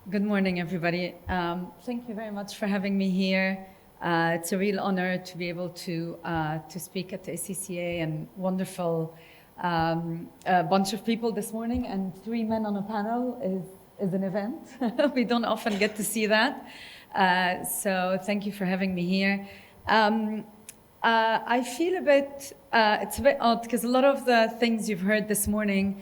Good morning, everybody. Thank you very much for having me here. It's a real honor to be able to speak at the ACCA, and wonderful a bunch of people this morning, and 3 men on a panel is an event. We don't often get to see that. So thank you for having me here. I feel it's a bit odd because a lot of the things you've heard this morning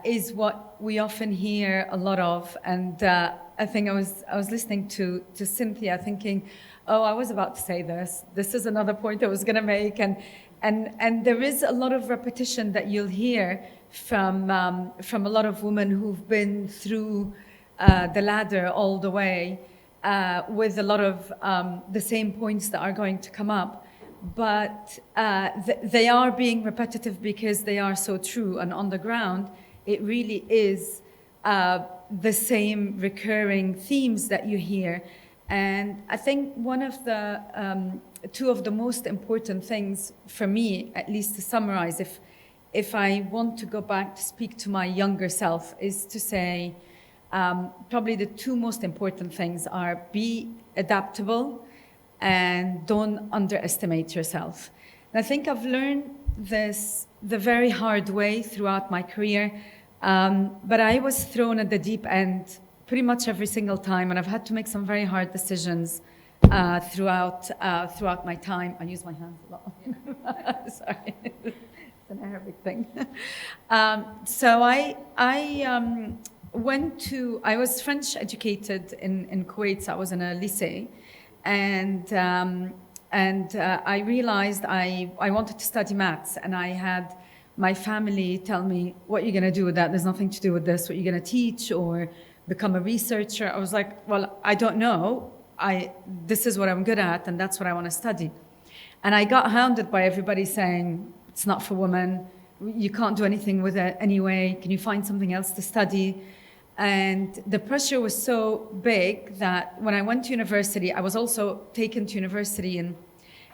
is what we often hear a lot of, and I think I was listening to Cynthia, thinking, oh, I was about to say this. This is another point I was going to make, and there is a lot of repetition that you'll hear from a lot of women who've been through the ladder all the way, with a lot of the same points that are going to come up. But they are being repetitive because they are so true, and on the ground it really is the same recurring themes that you hear. And I think one of the two of the most important things for me, at least to summarize, if I want to go back to speak to my younger self, is to say probably the two most important things are: be adaptable and don't underestimate yourself. And I think I've learned this the very hard way throughout my career, but I was thrown at the deep end pretty much every single time, and I've had to make some very hard decisions throughout my time. I use my hands a lot. Sorry, it's an Arabic thing. So I was French educated in Kuwait, so I was in a lycée. And I realized I wanted to study maths, and I had my family tell me, what are you going to do with that? There's nothing to do with this. What are you going to teach or become a researcher? I was like, well, I don't know. This is what I'm good at, and that's what I want to study. And I got hounded by everybody saying, it's not for women. You can't do anything with it anyway. Can you find something else to study? And the pressure was so big that when I went to university, I was also taken to university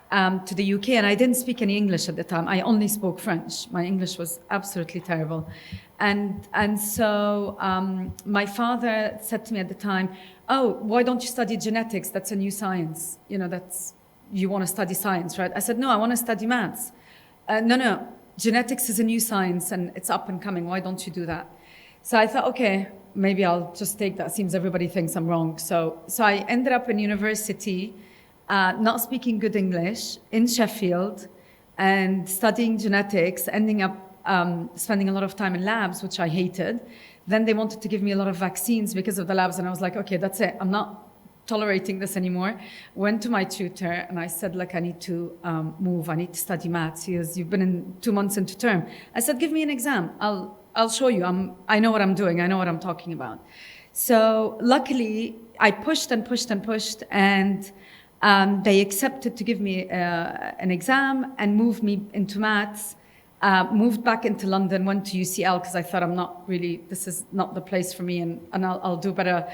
to the UK, and I didn't speak any English at the time. I only spoke French. My English was absolutely terrible. And so my father said to me at the time, oh, why don't you study genetics? That's a new science. You want to study science, right? I said, no, I want to study maths. No, genetics is a new science and it's up and coming. Why don't you do that? So I thought, okay, maybe I'll just take that. Seems everybody thinks I'm wrong. So I ended up in university, not speaking good English, in Sheffield, and studying genetics, ending up spending a lot of time in labs, which I hated. Then they wanted to give me a lot of vaccines because of the labs, and I was like, okay, that's it. I'm not tolerating this anymore. Went to my tutor, and I said, look, I need to move. I need to study maths. He goes, you've been 2 months into term. I said, give me an exam. I'll show you. I know what I'm doing. I know what I'm talking about. So luckily, I pushed and pushed and pushed, and they accepted to give me an exam and moved me into maths. Moved back into London, went to UCL because I thought this is not the place for me, and I'll do better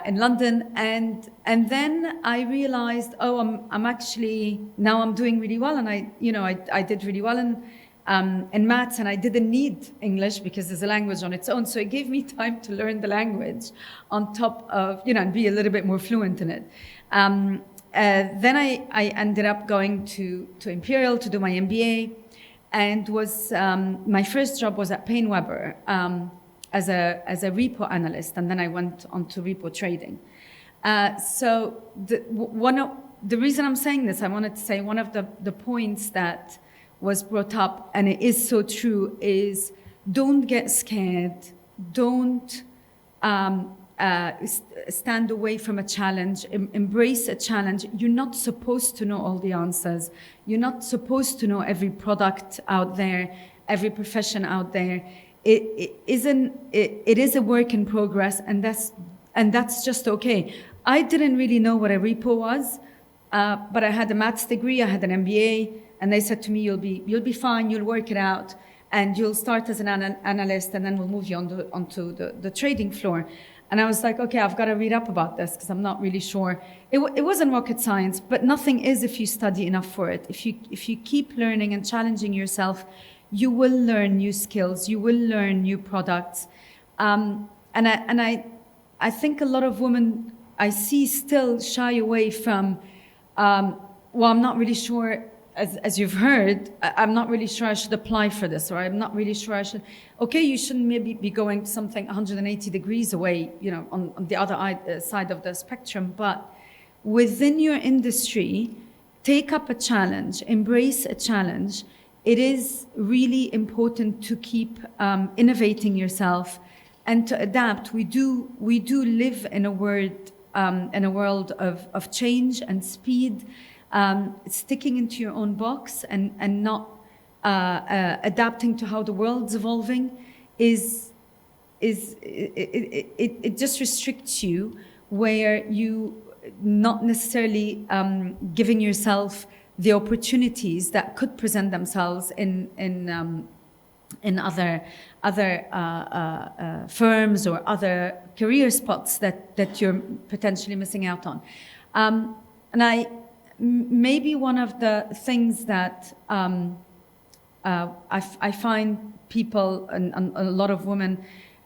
in London. And then I realized, oh, I'm actually, now I'm doing really well, and I did really well in maths, and I didn't need English because there's a language on its own. So it gave me time to learn the language on top of, and be a little bit more fluent in it. Then I ended up going to Imperial to do my MBA, and my first job was at Payne Webber as a repo analyst, and then I went on to repo trading. So the reason I'm saying this, I wanted to say one of the points that was brought up, and it is so true, is don't get scared. Don't stand away from a challenge. Embrace a challenge. You're not supposed to know all the answers. You're not supposed to know every product out there, every profession out there. It is a work in progress, and that's just okay. I didn't really know what a repo was, but I had a maths degree, I had an MBA, and they said to me, you'll be fine, you'll work it out, and you'll start as an analyst, and then we'll move you onto the trading floor. And I was like, okay, I've got to read up about this because I'm not really sure. It wasn't rocket science, but nothing is if you study enough for it. If you keep learning and challenging yourself, you will learn new skills, you will learn new products. And I I think a lot of women I see still shy away from, well, I'm not really sure, as you've heard, I'm not really sure I should apply for this, or I'm not really sure I should, okay, you shouldn't maybe be going something 180 degrees away, you know, on the other side of the spectrum, but within your industry, take up a challenge, embrace a challenge. It is really important to keep innovating yourself and to adapt. We do live in a world of change and speed. Sticking into your own box and not adapting to how the world's evolving it just restricts you, where you not necessarily giving yourself the opportunities that could present themselves in other firms or other career spots that you're potentially missing out on. And maybe one of the things that I find people and a lot of women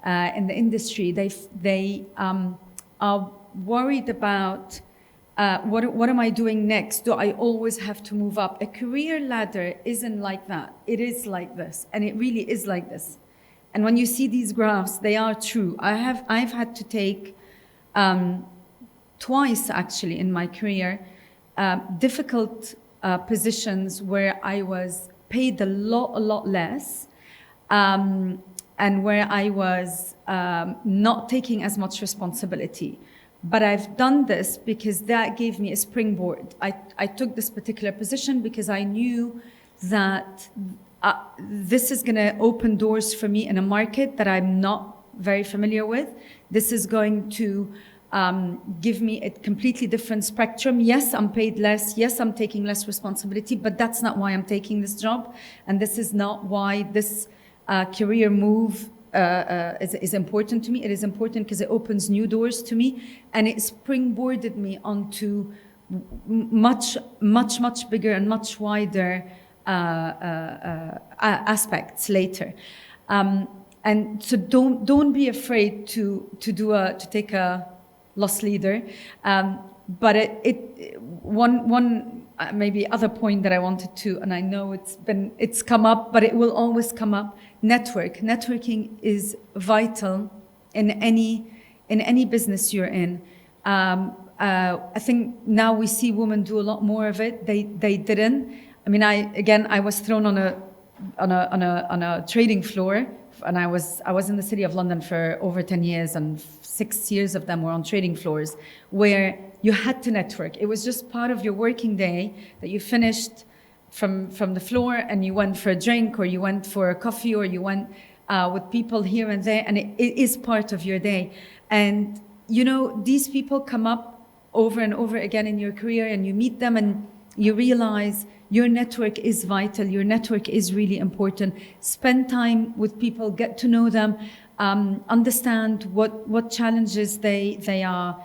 in the industry, they are worried about what am I doing next? Do I always have to move up? A career ladder isn't like that. It is like this, and it really is like this. And when you see these graphs, they are true. I've had to take twice actually in my career difficult positions where I was paid a lot less, and where I was not taking as much responsibility. But I've done this because that gave me a springboard. I took this particular position because I knew that this is going to open doors for me in a market that I'm not very familiar with. This is going to give me a completely different spectrum. Yes, I'm paid less. Yes, I'm taking less responsibility, but that's not why I'm taking this job. And this is not why this career move is important to me. It is important because it opens new doors to me, and it springboarded me onto much bigger and much wider aspects later. And so don't be afraid to take a loss leader. But one maybe other point that I wanted to, and I know it's come up, but it will always come up. Networking is vital in any business you're in. I think now we see women do a lot more of it. They didn't. I mean, I was thrown on a trading floor, and I was in the city of London for over 10 years, and 6 years of them were on trading floors where you had to network. It was just part of your working day that you finished from the floor and you went for a drink, or you went for a coffee, or you went with people here and there, and it is part of your day. And you know, these people come up over and over again in your career, and you meet them and you realize your network is vital. Your network is really important. Spend time with people, get to know them, understand what challenges they are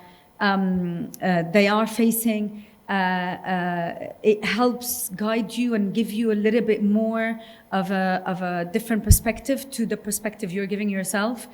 facing. It helps guide you and give you a little bit more of a different perspective to the perspective you're giving yourself.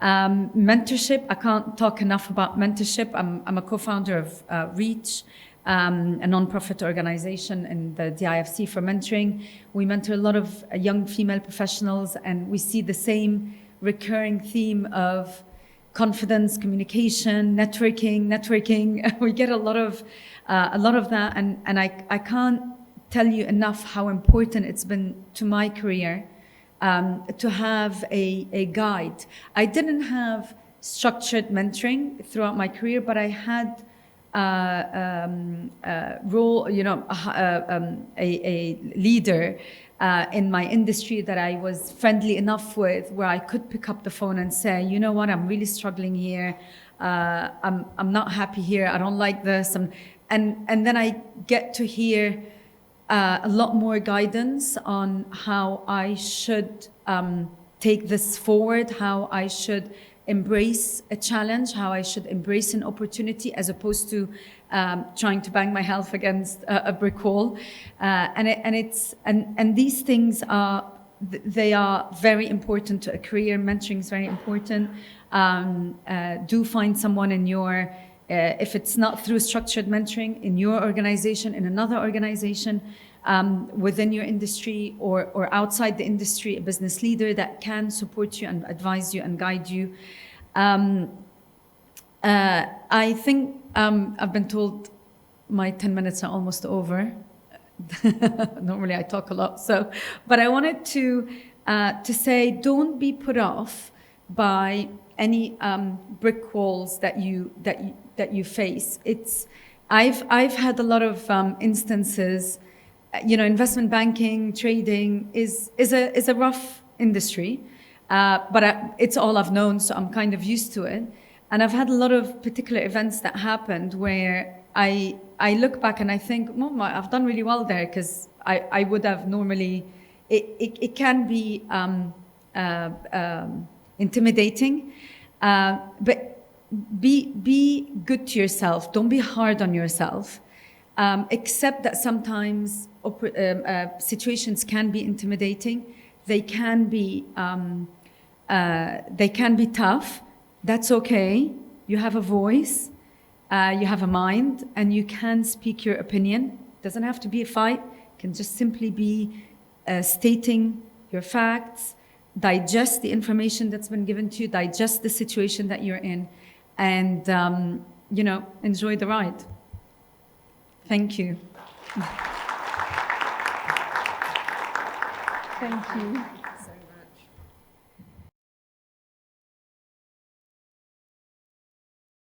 Mentorship, I can't talk enough about mentorship. I'm a co-founder of Reach, a non-profit organization in the DIFC for mentoring. We mentor a lot of young female professionals, and we see the same recurring theme of confidence, communication, networking. We get a lot of that, and I can't tell you enough how important it's been to my career to have a guide. I didn't have structured mentoring throughout my career, but I had role, you know, a leader in my industry that I was friendly enough with, where I could pick up the phone and say, you know what, I'm really struggling here. I'm not happy here. I don't like this. And then I get to hear a lot more guidance on how I should take this forward, how I should embrace a challenge, how I should embrace an opportunity, as opposed to trying to bang my health against a brick wall. And these things are they are very important to a career. Mentoring is very important. Do find someone in your, if it's not through structured mentoring, in your organization, in another organization, within your industry or outside the industry, a business leader that can support you and advise you and guide you. I think I've been told my 10 minutes are almost over. Normally I talk a lot, but I wanted to say, don't be put off by any brick walls that you face. I've had a lot of instances. Investment banking, trading is a rough industry, but it's all I've known, so I'm kind of used to it. And I've had a lot of particular events that happened where I look back and I think, I've done really well there, because I would have normally, it can be intimidating, but be good to yourself. Don't be hard on yourself. Accept that sometimes situations can be intimidating. They can be tough. That's okay. You have a voice. You have a mind, and you can speak your opinion. It doesn't have to be a fight. It can just simply be stating your facts, digest the information that's been given to you, digest the situation that you're in, and enjoy the ride. Thank you. Thank you.